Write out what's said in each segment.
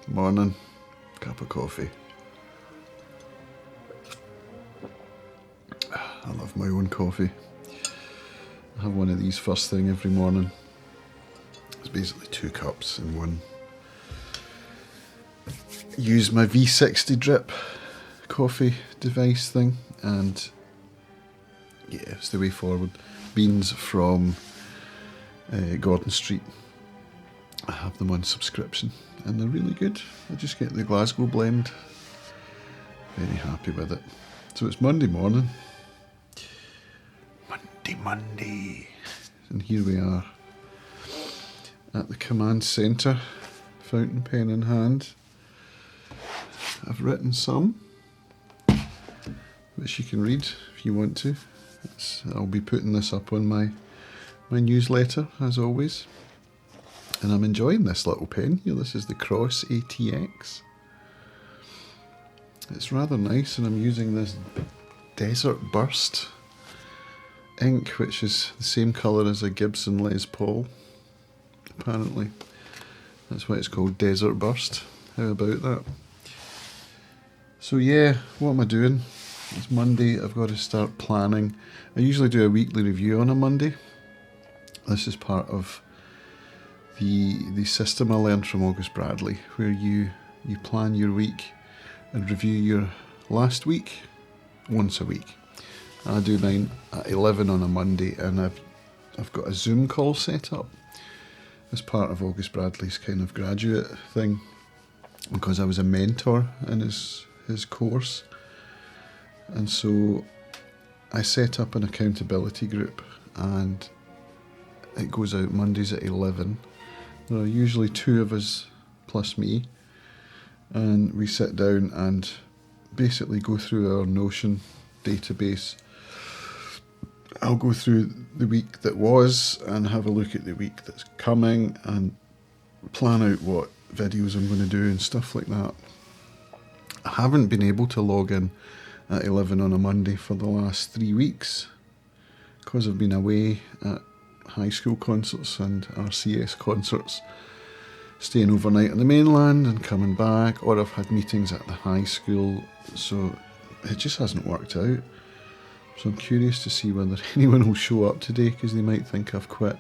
Morning. Cup of coffee. I love my own coffee. I have one of these first thing every morning. It's basically 2 cups in one. Use my V60 drip coffee device thing, and yeah, it's the way forward. Beans from Gordon Street. I have them on subscription and they're really good. I just get the Glasgow blend. Very happy with it. So it's Monday morning. Monday. And here we are at the command centre, fountain pen in hand. I've written some, which you can read if you want to. I'll be putting this up on my newsletter, as always. And I'm enjoying this little pen here. This is the Cross ATX. It's rather nice, and I'm using this Desert Burst ink, which is the same colour as a Gibson Les Paul, apparently. That's why it's called Desert Burst. How about that? So yeah, what am I doing? It's Monday, I've got to start planning. I usually do a weekly review on a Monday. This is part of the system I learned from August Bradley, where you plan your week and review your last week once a week. I do mine at 11 on a Monday, and I've got a Zoom call set up as part of August Bradley's kind of graduate thing, because I was a mentor in his course, and so I set up an accountability group, and it goes out Mondays at 11. There are usually 2 of us plus me, and we sit down and basically go through our Notion database. I'll go through the week that was and have a look at the week that's coming and plan out what videos I'm going to do and stuff like that. I haven't been able to log in at 11 on a Monday for the last 3 weeks because I've been away at high school concerts and RCS concerts, staying overnight on the mainland and coming back, or I've had meetings at the high school, so it just hasn't worked out. So I'm curious to see whether anyone will show up today, because they might think I've quit.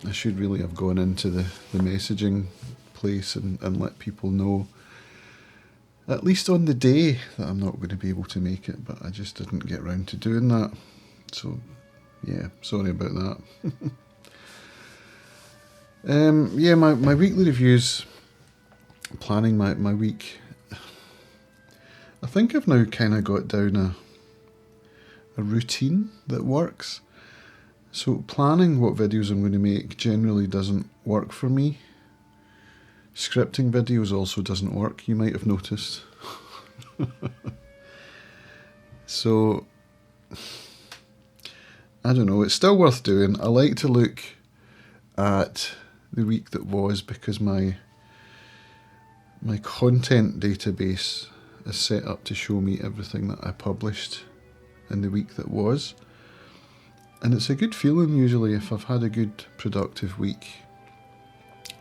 I should really have gone into the messaging place and let people know, at least on the day, that I'm not going to be able to make it, but I just didn't get round to doing that. So yeah, sorry about that. Yeah, my weekly reviews, planning my week. I think I've now kind of got down a routine that works. So planning what videos I'm going to make generally doesn't work for me. Scripting videos also doesn't work, you might have noticed. So I don't know, it's still worth doing. I like to look at the week that was, because my content database is set up to show me everything that I published in the week that was. And it's a good feeling usually if I've had a good productive week.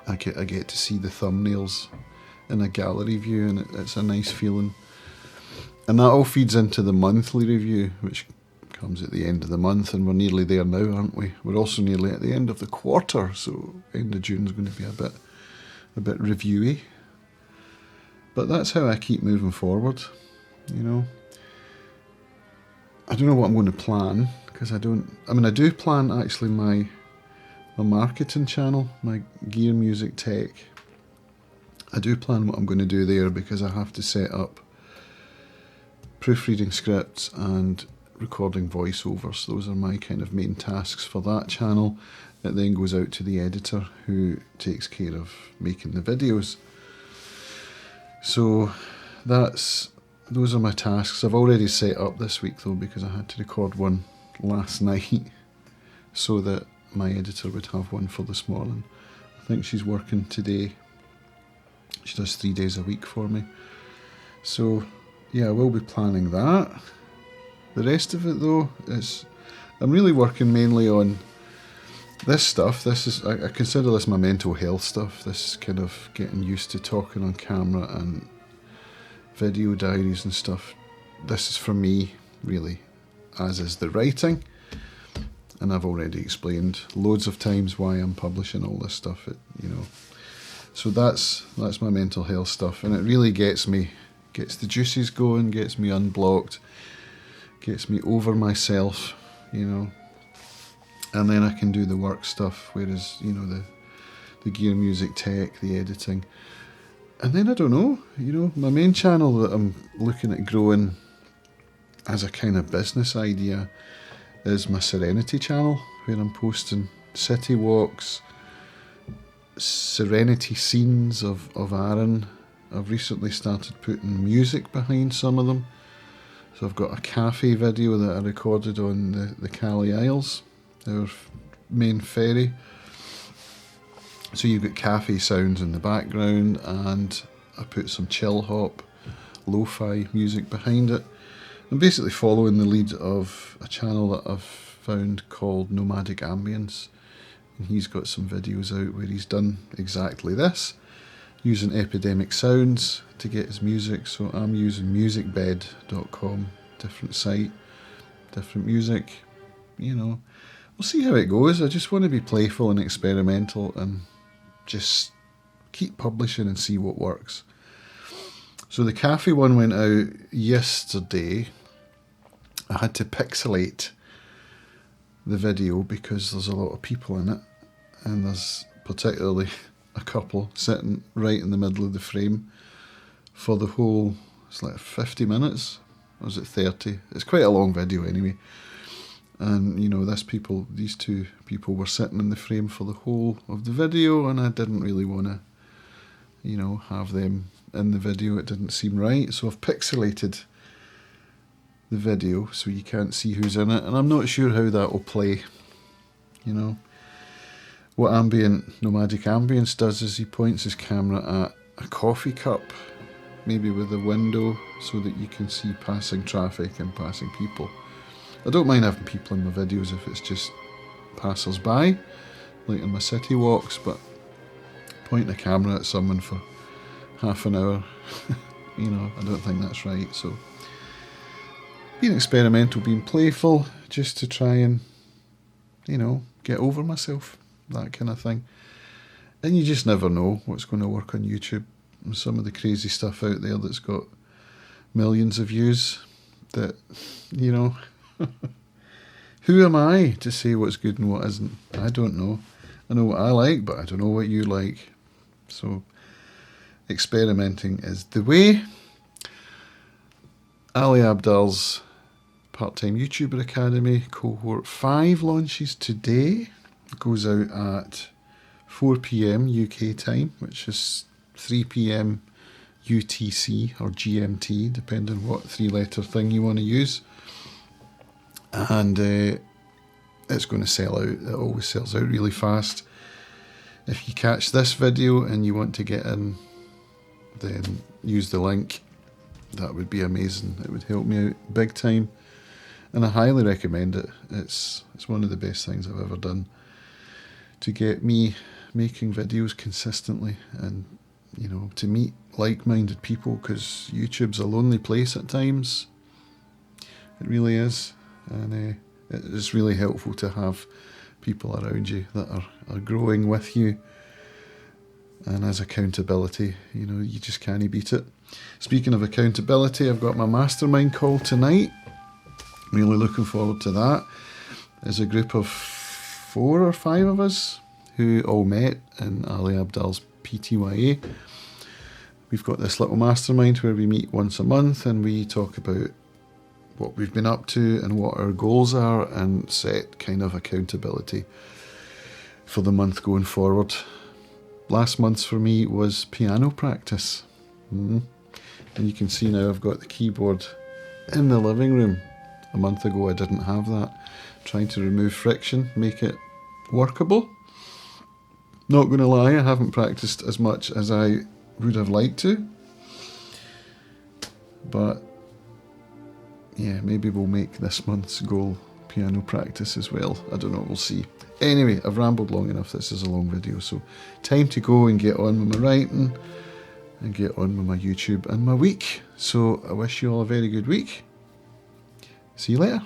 I get to see the thumbnails in a gallery view, and it's a nice feeling. And that all feeds into the monthly review, which comes at the end of the month, and we're nearly there now, aren't we? We're also nearly at the end of the quarter, so end of June is going to be a bit reviewy. But that's how I keep moving forward, you know. I don't know what I'm going to plan, because I do plan actually my marketing channel, my Gear Music Tech. I do plan what I'm going to do there, because I have to set up proofreading scripts and recording voiceovers. Those are my kind of main tasks for that channel. It then goes out to the editor, who takes care of making the videos. So those are my tasks. I've already set up this week though, because I had to record one last night so that my editor would have one for this morning. I think she's working today. She does 3 days a week for me. So yeah, I will be planning that. The rest of it though is, I'm really working mainly on this stuff, I consider this my mental health stuff. This kind of getting used to talking on camera and video diaries and stuff. This is for me, really, as is the writing. And I've already explained loads of times why I'm publishing all this stuff. So that's my mental health stuff, and it really gets the juices going, gets me unblocked, gets me over myself, and then I can do the work stuff, whereas, the gear music tech, the editing. And then I don't know, my main channel that I'm looking at growing as a kind of business idea is my Serenity channel, where I'm posting city walks, serenity scenes of Arran. I've recently started putting music behind some of them. So I've got a cafe video that I recorded on the Calais Isles, our main ferry. So you've got cafe sounds in the background, and I put some chill hop, lo-fi music behind it. I'm basically following the lead of a channel that I've found called Nomadic Ambience. And he's got some videos out where he's done exactly this, using Epidemic Sounds to get his music. So I'm using musicbed.com, different site, different music. We'll see how it goes. I just want to be playful and experimental and just keep publishing and see what works. So the cafe one went out yesterday. I had to pixelate the video because there's a lot of people in it, and there's particularly a couple sitting right in the middle of the frame for the whole, it's like 50 minutes, or was it 30? It's quite a long video anyway. And these two people were sitting in the frame for the whole of the video, and I didn't really want to, have them in the video. It didn't seem right, so I've pixelated the video so you can't see who's in it, and I'm not sure how that will play. What Nomadic Ambience does is he points his camera at a coffee cup, maybe with a window, so that you can see passing traffic and passing people. I don't mind having people in my videos if it's just passers-by, like in my city walks, but pointing a camera at someone for half an hour, I don't think that's right. So being experimental, being playful, just to try and, get over myself, that kind of thing. And you just never know what's going to work on YouTube. And some of the crazy stuff out there that's got millions of views that, who am I to say what's good and what isn't? I don't know. I know what I like, but I don't know what you like. So experimenting is the way. Ali Abdaal's Part-Time YouTuber Academy Cohort 5 launches today. It goes out at 4 PM UK time, which is 3 PM UTC or GMT, depending what three-letter thing you want to use. And it's going to sell out. It always sells out really fast. If you catch this video and you want to get in, then use the link. That would be amazing. It would help me out big time, and I highly recommend it. It's one of the best things I've ever done to get me making videos consistently, and to meet like-minded people, because YouTube's a lonely place at times. It really is. And it's really helpful to have people around you that are growing with you. And as accountability, you just can't beat it. Speaking of accountability, I've got my Mastermind call tonight. Really looking forward to that. There's a group of 4 or 5 of us who all met in Ali Abdaal's PTYA. We've got this little mastermind where we meet once a month and we talk about what we've been up to and what our goals are, and set kind of accountability for the month going forward. Last month's for me was piano practice. And you can see now I've got the keyboard in the living room. A month ago I didn't have that. Trying to remove friction, make it workable. Not going to lie, I haven't practiced as much as I would have liked to. But yeah, maybe we'll make this month's goal piano practice as well. I don't know, we'll see. Anyway, I've rambled long enough. This is a long video, so time to go and get on with my writing and get on with my YouTube and my week. So I wish you all a very good week. See you later.